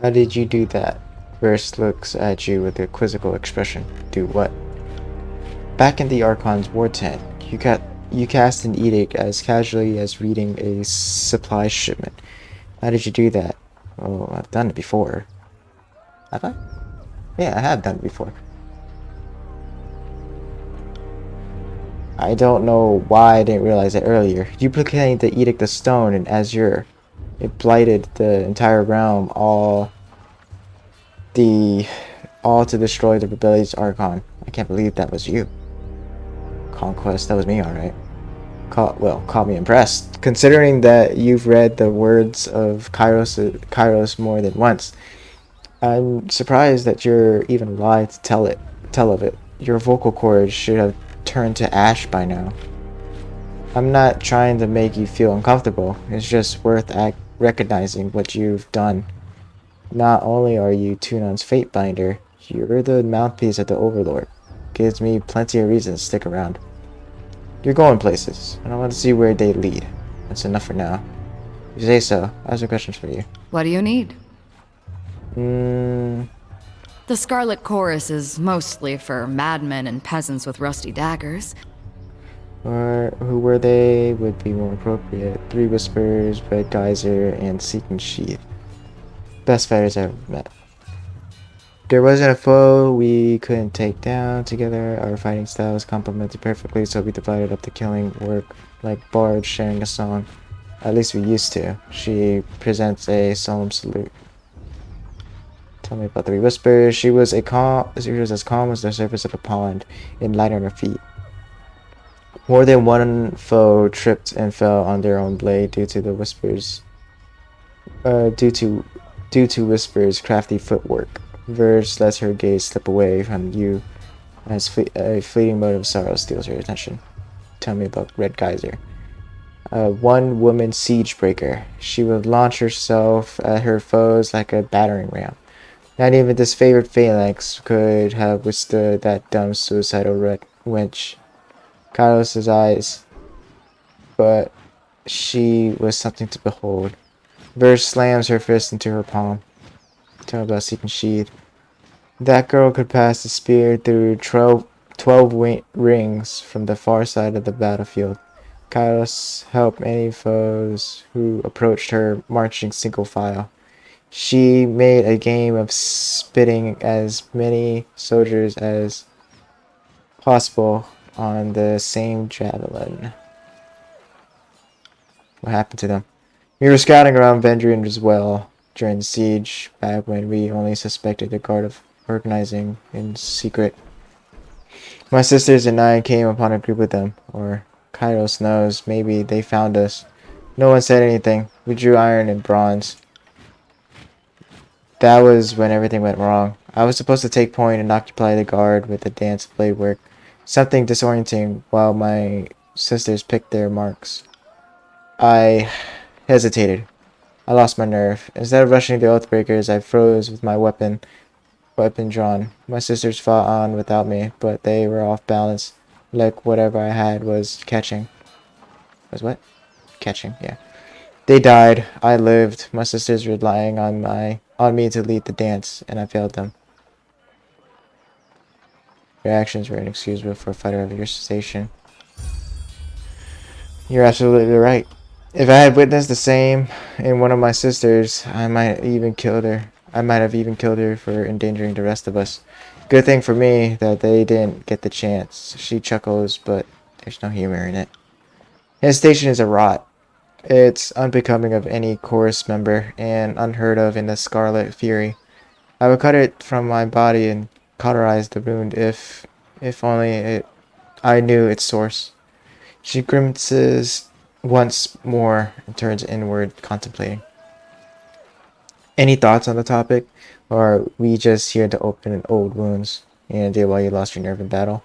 How did you do that? Verse looks at you with a quizzical expression. Do what? Back in the Archon's war tent, you cast an edict as casually as reading a supply shipment. How did you do that? Oh, I've done it before. Have I? Yeah, I have done it before. I don't know why I didn't realize it earlier. Duplicating the Edict of Stone and Azure. It blighted the entire realm, the all to destroy the rebellious Archon. I can't believe that was you. Conquest, that was me, alright. Call me impressed. Considering that you've read the words of Kairos more than once, I'm surprised that you're even alive to tell of it. Your vocal cords should have turned to ash by now. I'm not trying to make you feel uncomfortable. It's just worth recognizing what you've done. Not only are you Tunon's fate binder, you're the mouthpiece of the Overlord. Gives me plenty of reasons to stick around. You're going places, and I want to see where they lead. That's enough for now. If you say so, I have some questions for you. What do you need? Hmm. The Scarlet Chorus is mostly for madmen and peasants with rusty daggers. Or who were they would be more appropriate. Three Whispers, Red Geyser, and Seeking Sheath. Best fighters I've ever met. There wasn't a foe we couldn't take down together. Our fighting styles complemented perfectly, so we divided up the killing work like bards sharing a song. At least we used to. She presents a solemn salute. Tell me about Three Whispers. She was as calm as the surface of a pond, and light on her feet. More than one foe tripped and fell on their own blade due to the Whispers. Due to Whisper's crafty footwork. Verge lets her gaze slip away from you as a fleeting mote of sorrow steals her attention. Tell me about Red Geyser. A one-woman siege breaker. She would launch herself at her foes like a battering ram. Not even this favored phalanx could have withstood that dumb suicidal wench. Carlos's eyes, but she was something to behold. Verge slams her fist into her palm. Tell me about Seeking Sheath. That girl could pass the spear through 12 rings from the far side of the battlefield. Kairos helped any foes who approached her marching single file. She made a game of spitting as many soldiers as possible on the same javelin. What happened to them? We were scouting around Vendrian as well during the siege, back when we only suspected the guard of organizing in secret. My sisters and I came upon a group of them, or Kairos knows, maybe they found us. No one said anything. We drew iron and bronze. That was when everything went wrong. I was supposed to take point and occupy the guard with the dance blade work. Something disorienting while my sisters picked their marks. I hesitated. I lost my nerve. Instead of rushing the Oathbreakers, I froze with my weapon drawn. My sisters fought on without me, but they were off balance, like whatever I had was catching. Was what? Catching, yeah. They died. I lived. My sisters relying on me to lead the dance, and I failed them. Your actions were inexcusable for a fighter of your station. You're absolutely right. If I had witnessed the same in one of my sisters, I might have even killed her for endangering the rest of us. Good thing for me that they didn't get the chance. She chuckles, but there's no humor in it. Hesitation is a rot. It's unbecoming of any chorus member, and unheard of in the Scarlet Fury. I would cut it from my body and cauterize the wound if only I knew its source. She grimaces once more and turns inward, contemplating. Any thoughts on the topic, or are we just here to open old wounds? Any idea why you lost your nerve in battle?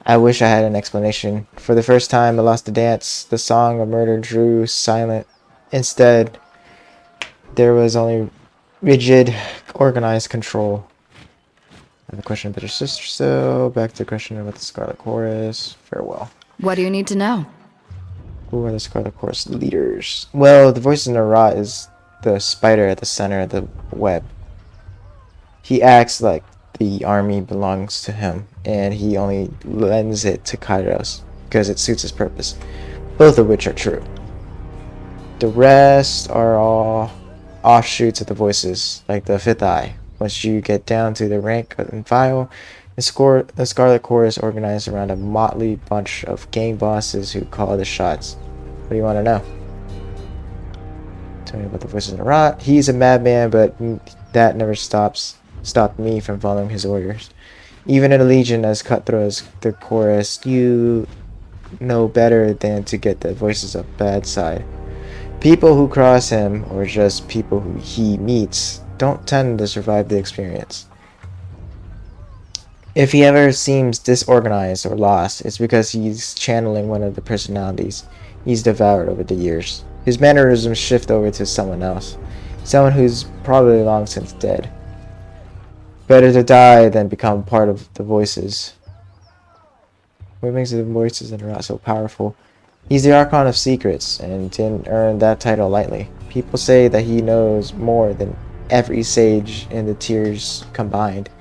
I wish I had an explanation. For the first time, I lost the dance. The song of murder drew silent. Instead, there was only rigid, organized control. I have a question about your sister still. Back to the question about the Scarlet Chorus. Farewell. What do you need to know? Who are the Scarlet Chorus leaders? Well, the voice in the rot is the spider at the center of the web. He acts like the army belongs to him, and he only lends it to Kairos because it suits his purpose, both of which are true. The rest are all offshoots of the voices, like the fifth eye. Once you get down to the rank and file, the Scarlet Corps is organized around a motley bunch of gang bosses who call the shots. What do you want to know? Tell me about the voices in the rot. He's a madman, but that never stopped me from following his orders. Even in a legion as cutthroat as the chorus, you know better than to get the voices of bad side. People who cross him, or just people who he meets, don't tend to survive the experience. If he ever seems disorganized or lost, it's because he's channeling one of the personalities he's devoured over the years. His mannerisms shift over to someone else, someone who's probably long since dead. Better to die than become part of the voices. What makes the voices in the rot so powerful? He's the Archon of Secrets, and didn't earn that title lightly. People say that he knows more than every sage in the tiers combined,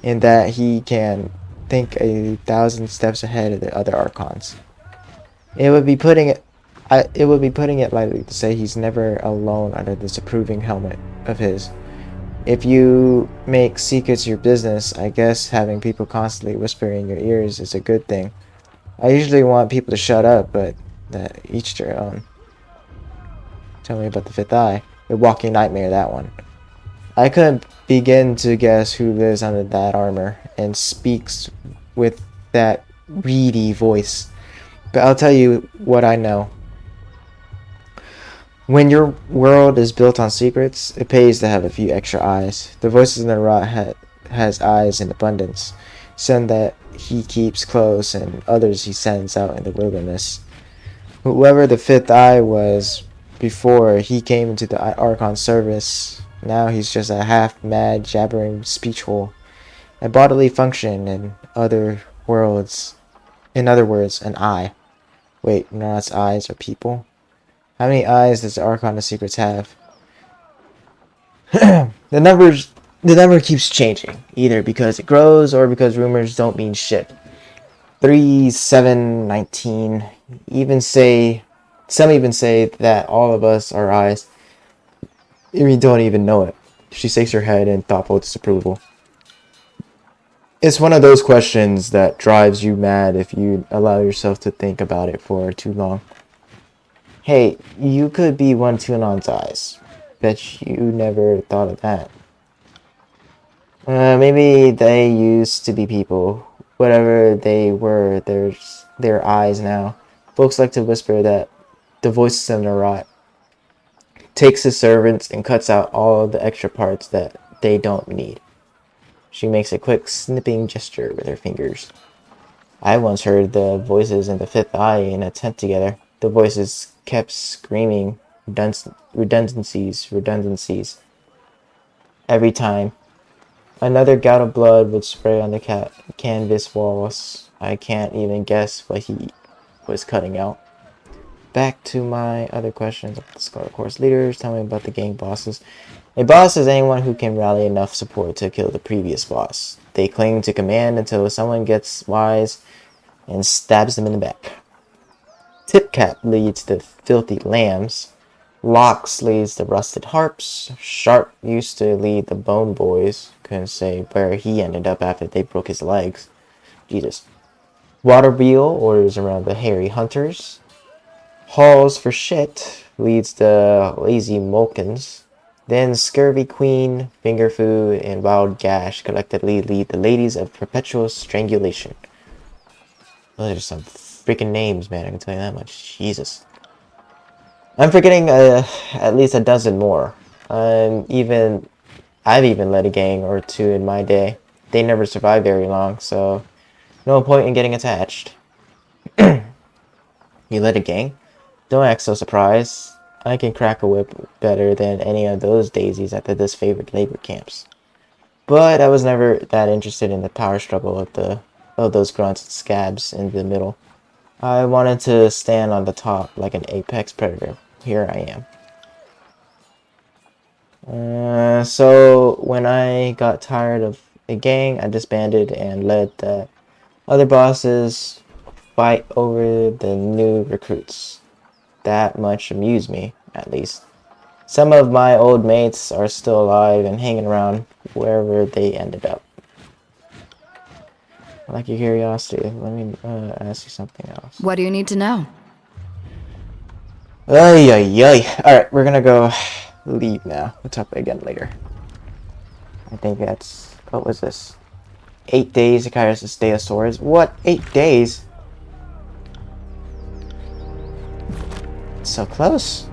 and that he can think 1,000 steps ahead of the other Archons. It would be putting it lightly to say he's never alone under this approving helmet of his. If you make secrets your business, I guess having people constantly whispering in your ears is a good thing. I usually want people to shut up, but that each their own. Tell me about the fifth eye. A walking nightmare, that one. I couldn't begin to guess who lives under that armor and speaks with that reedy voice. But I'll tell you what I know. When your world is built on secrets, it pays to have a few extra eyes. The voices in the rot has eyes in abundance. Some that he keeps close and others he sends out in the wilderness. Whoever the fifth eye was before he came into the Archon service, now he's just a half-mad, jabbering speech hole. A bodily function in other words. In other words, an eye. Wait, Narot's eyes are people? How many eyes does the Archon of Secrets have? The number keeps changing, either because it grows or because rumors don't mean shit. 3, 7, 19. Some even say that all of us are eyes. We don't even know it. She shakes her head in thoughtful disapproval. It's one of those questions that drives you mad if you allow yourself to think about it for too long. Hey, you could be one Tunon's eyes. Bet you never thought of that. Maybe they used to be people. Whatever they were, there's their eyes now. Folks like to whisper that the voices in the rot takes his servants and cuts out all the extra parts that they don't need. She makes a quick snipping gesture with her fingers. I once heard the voices in the fifth eye in a tent together. The voices kept screaming redundancies. Every time. Another gout of blood would spray on the canvas walls. I can't even guess what he was cutting out. Back to my other questions of the Scarlet Corps leaders. Tell me about the gang bosses. A boss is anyone who can rally enough support to kill the previous boss. They cling to command until someone gets wise and stabs them in the back. Tipcap leads the filthy lambs. Locks leads the rusted harps. Sharp used to lead the bone boys. Couldn't say where he ended up after they broke his legs. Jesus. Waterwheel orders around the hairy hunters. Halls for shit leads the lazy Mulkins. Then Scurvy Queen, Finger Food, and Wild Gash collectively lead the ladies of perpetual strangulation. Those are some freaking names, man, I can tell you that much. Jesus. I'm forgetting at least a dozen more. I've even led a gang or two in my day. They never survived very long, so no point in getting attached. You led a gang? Don't act so surprised. I can crack a whip better than any of those daisies at the disfavored labor camps. But I was never that interested in the power struggle of those grunts and scabs in the middle. I wanted to stand on the top like an apex predator. Here I am. So when I got tired of a gang, I disbanded and let the other bosses fight over the new recruits. That much amused me, at least. Some of my old mates are still alive and hanging around wherever they ended up. I like your curiosity. Let me ask you something else. What do you need to know? Ay, ay, ay. Alright, we're gonna go leave now. We'll talk again later. I think that's... What was this? 8 days to Kairos' Day of Swords? What? 8 days? So close.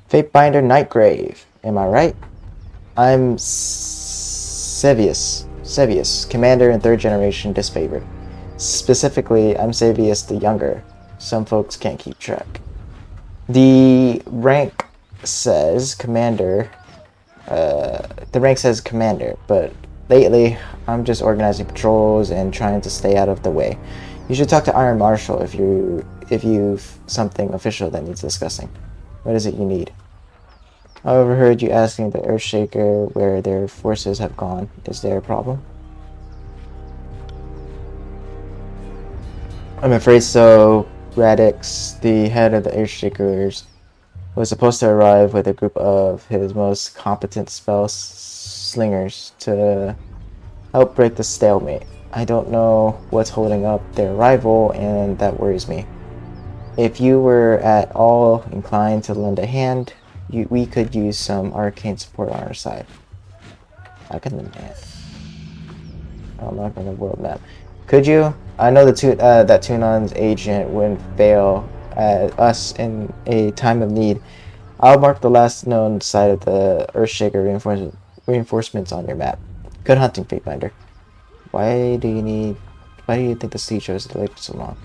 Fatebinder Nightgrave. Am I right? I'm Sevius, commander in 3rd generation disfavored. Specifically, I'm Sevius the Younger. Some folks can't keep track. The rank says commander. The rank says commander, but lately I'm just organizing patrols and trying to stay out of the way. You should talk to Iron Marshal if you've something official that needs discussing. What is it you need? I overheard you asking the Earthshaker where their forces have gone. Is there a problem? I'm afraid so. Radix, the head of the Earthshakers, was supposed to arrive with a group of his most competent spell slingers to help break the stalemate. I don't know what's holding up their arrival, and that worries me. If you were at all inclined to lend a hand, we could use some arcane support on our side. I can lend a hand. I'm not going to world map. Could you? I know that Tunon's agent wouldn't fail us in a time of need. I'll mark the last known site of the Earthshaker reinforcements on your map. Good hunting, Fatebinder. Why do you think the siege was delayed for so long?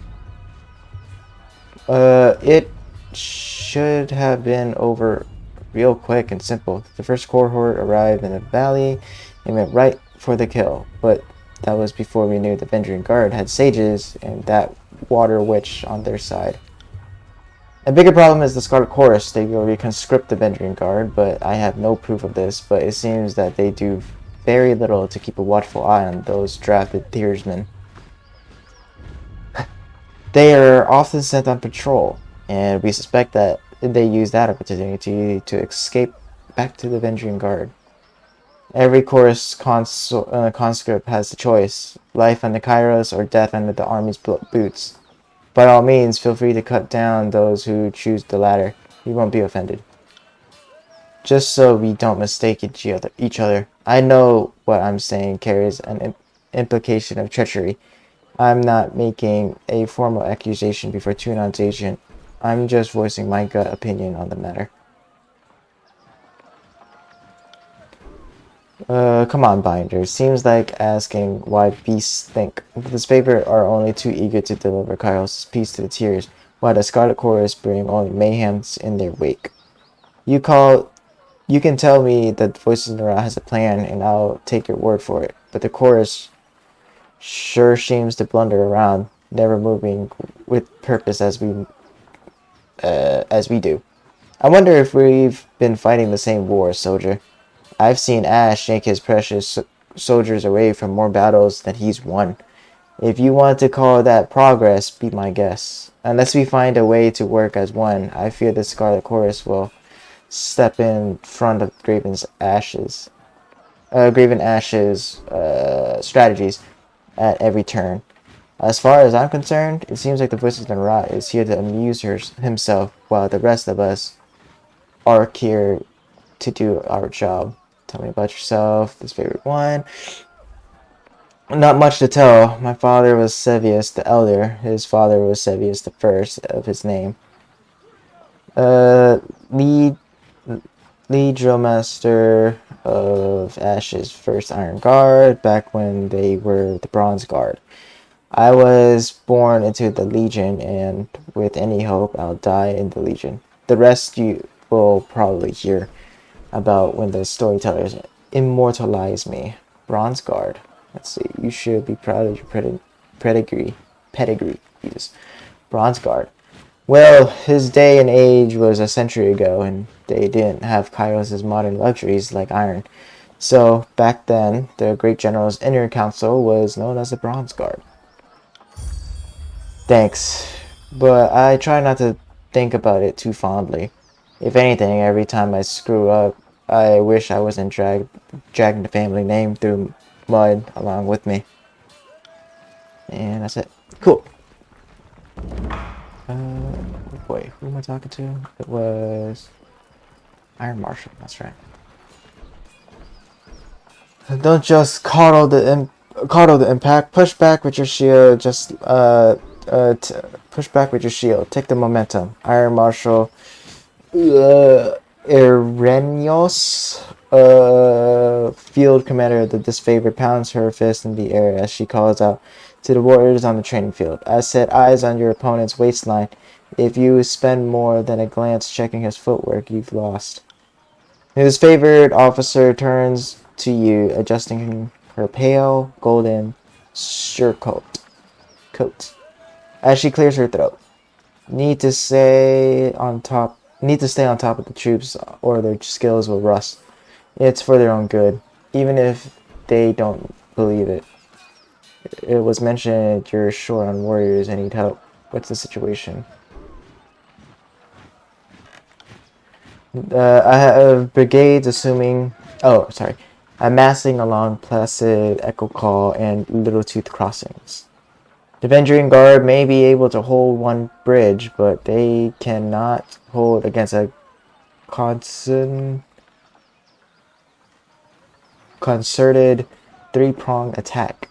It should have been over real quick and simple. The first cohort arrived in the valley and went right for the kill, but that was before we knew the Vendrian Guard had sages and that water witch on their side. A bigger problem is the Scarlet Chorus. They will reconscript the Vendrian Guard, but I have no proof of this, but it seems that they do very little to keep a watchful eye on those drafted Thiersmen. They are often sent on patrol, and we suspect that they use that opportunity to escape back to the Vendrian Guard. Every chorus conscript has a choice: life under Kairos or death under the army's boots. By all means, feel free to cut down those who choose the latter. We won't be offended. Just so we don't mistake each other. I know what I'm saying carries an implication of treachery. I'm not making a formal accusation before Tunon's agent. I'm just voicing my gut opinion on the matter. Come on, Binder. Seems like asking why beasts think. The Spaver are only too eager to deliver Kairos' peace to the Tears, while the Scarlet Chorus bring only mayhems in their wake. You can tell me that Voices in the Ra has a plan, and I'll take your word for it. But the Chorus sure seems to blunder around, never moving with purpose as we do. I wonder if we've been fighting the same war, soldier. I've seen Ash yank his precious soldiers away from more battles than he's won. If you want to call that progress, be my guest. Unless we find a way to work as one, I fear the Scarlet Chorus will step in front of Graven Ash's strategies at every turn. As far as I'm concerned, it seems like the Voices in Ra is here to amuse himself, while the rest of us are here to do our job. Tell me about yourself. This favorite one. Not much to tell. My father was Sevius the Elder. His father was Sevius the First of his name. Lead Drillmaster of Ash's first Iron Guard back when they were the Bronze Guard. I was born into the Legion, and with any hope, I'll die in the Legion. The rest you will probably hear about when the storytellers immortalize me. Bronze Guard. Let's see. You should be proud of your pedigree. Jesus. Bronze Guard. Well, his day and age was a century ago, and they didn't have Kairos' modern luxuries like iron. So, back then, the Great General's inner council was known as the Bronze Guard. Thanks, but I try not to think about it too fondly. If anything, every time I screw up, I wish I wasn't dragging the family name through mud along with me. And that's it. Cool. Boy, who am I talking to? It was Iron Marshal. That's right. Don't just coddle the impact. Push back with your shield. Push back with your shield. Take the momentum. Iron Marshal. Irenios, field commander of the disfavored, pounds her fist in the air as she calls out to the warriors on the training field. I set eyes on your opponent's waistline. If you spend more than a glance checking his footwork, you've lost. His favored officer turns to you, adjusting her pale golden surcoat as she clears her throat. Need to stay on top of the troops or their skills will rust. It's for their own good, even if they don't believe it. It was mentioned you're short on warriors and need help. What's the situation? I have brigades amassing along Placid, Echo Call, and Little Tooth crossings. The Avenging Guard may be able to hold one bridge, but they cannot hold against a concerted three-pronged attack.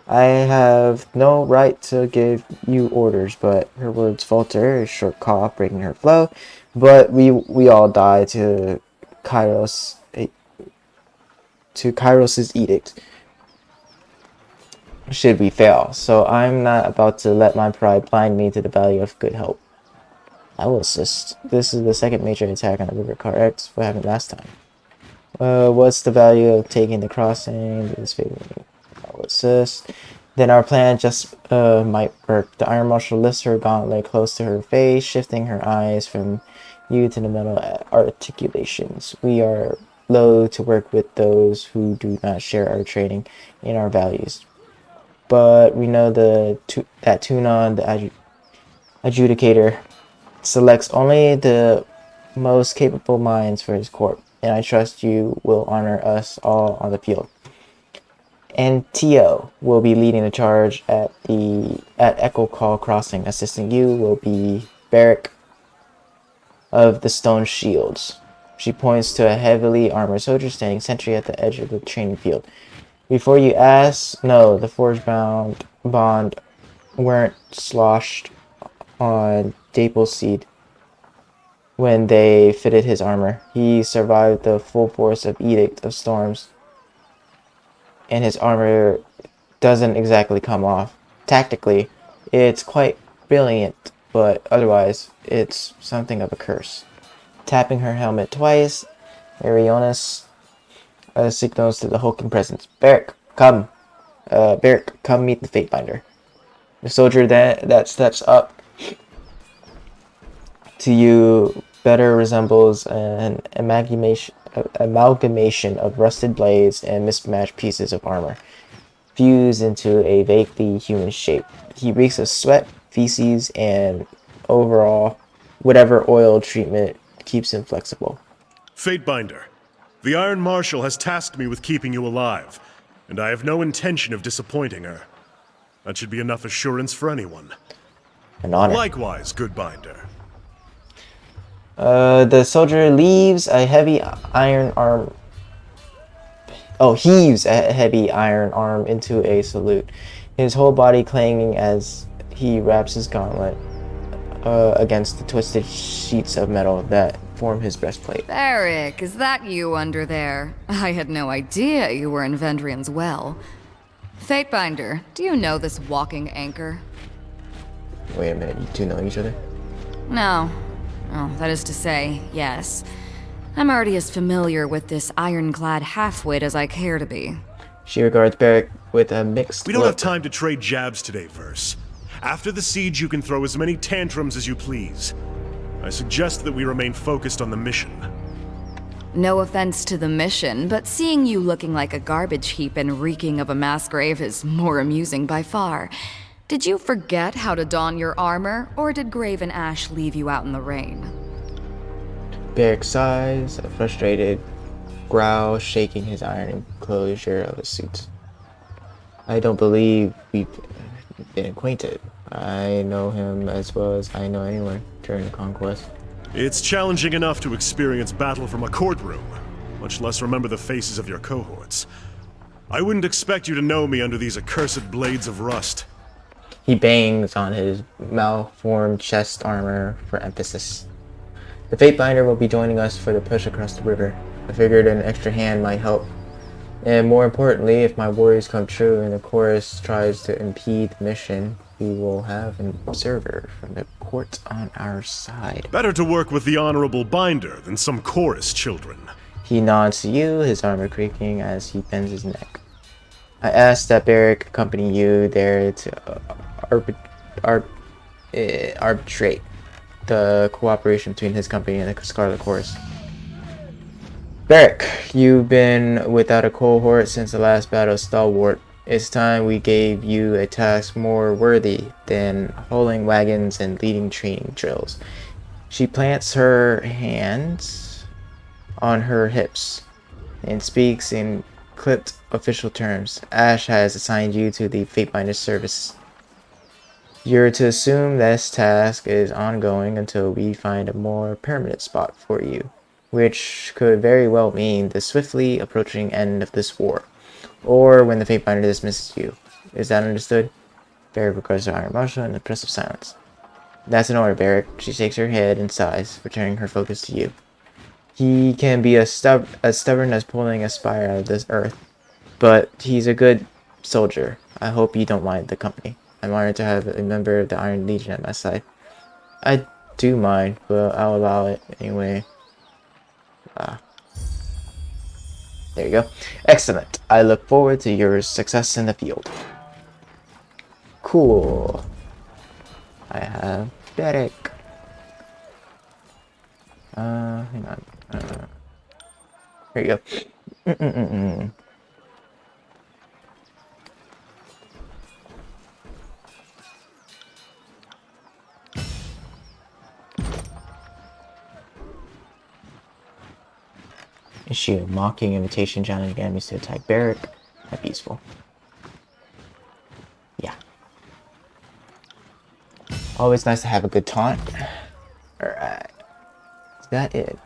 I have no right to give you orders, but her words falter, a short cough breaking her flow. But we all die to Kairos' edict should we fail, so I'm not about to let my pride blind me to the value of good help. I will assist. This is the second major attack on the river, correct? What happened last time? What's the value of taking the crossing? This favor me. I will assist. Then our plan just might work. The Iron Marshal lifts her gauntlet close to her face, shifting her eyes from you to the metal articulations. We are loath to work with those who do not share our training and our values. But we know that Tunon, the adjudicator, selects only the most capable minds for his corps, and I trust you will honor us all on the field. And Tio will be leading the charge at Echo Call Crossing. Assisting you will be Barrack of the Stone Shields. She points to a heavily armored soldier standing sentry at the edge of the training field. Before you ask, no, the forge bond weren't sloshed on Dapleseed when they fitted his armor. He survived the full force of Edict of Storms, and his armor doesn't exactly come off. Tactically, it's quite brilliant, but otherwise, it's something of a curse. Tapping her helmet twice, Marionis signals to the hulking presence. Barrack, come meet the Fatebinder. The soldier that steps up to you better resembles an amalgamation of rusted blades and mismatched pieces of armor, fused into a vaguely human shape. He reeks of sweat, feces, and overall, whatever oil treatment keeps him flexible. Fatebinder, the Iron Marshal has tasked me with keeping you alive, and I have no intention of disappointing her. That should be enough assurance for anyone. An honor. Likewise, good Binder. The soldier leaves a heavy iron arm. Heaves a heavy iron arm into a salute, his whole body clanging as he wraps his gauntlet against the twisted sheets of metal that form his breastplate. Barrack, is that you under there? I had no idea you were in Vendrian's well. Fatebinder, do you know this walking anchor? Wait a minute, you two know each other? No. Oh, that is to say, yes. I'm already as familiar with this ironclad halfwit as I care to be. She regards Barrack with a mixed We don't look. have time to trade jabs today, Verse. After the siege, you can throw as many tantrums as you please. I suggest that we remain focused on the mission. No offense to the mission, but seeing you looking like a garbage heap and reeking of a mass grave is more amusing by far. Did you forget how to don your armor, or did Grave and Ash leave you out in the rain? Beric sighs, a frustrated growl shaking his iron enclosure of his suit. I don't believe we've been acquainted. I know him as well as I know anyone during the conquest. It's challenging enough to experience battle from a courtroom, much less remember the faces of your cohorts. I wouldn't expect you to know me under these accursed blades of rust. He bangs on his malformed chest armor for emphasis. The Fatebinder will be joining us for the push across the river. I figured an extra hand might help. And more importantly, if my worries come true and the chorus tries to impede the mission, we will have an observer from the court on our side. Better to work with the Honorable Binder than some chorus children. He nods to you, his armor creaking as he bends his neck. I ask that Beric accompany you there to arbitrate the cooperation between his company and the Scarlet Chorus. Beric, you've been without a cohort since the last battle of Stalwart. It's time we gave you a task more worthy than hauling wagons and leading training drills. She plants her hands on her hips and speaks in clipped official terms. Ash has assigned you to the Fatebinder service. You're to assume this task is ongoing until we find a more permanent spot for you, which could very well mean the swiftly approaching end of this war, or when the Fatebinder dismisses you. Is that understood? Beric regards the Iron Marshal in impressive silence. That's an order, Beric. She shakes her head and sighs, returning her focus to you. He can be as stubborn as pulling a spire out of this earth, but he's a good soldier. I hope you don't mind the company. I'm honored to have a member of the Iron Legion at my side. I do mind, but I'll allow it anyway. There you go. Excellent. I look forward to your success in the field. Cool. I have Beric. Hang on. Here you go. Issue a mocking invitation challenging enemies to attack Beric. That'd be useful. Yeah. Always nice to have a good taunt. Alright. Is that it?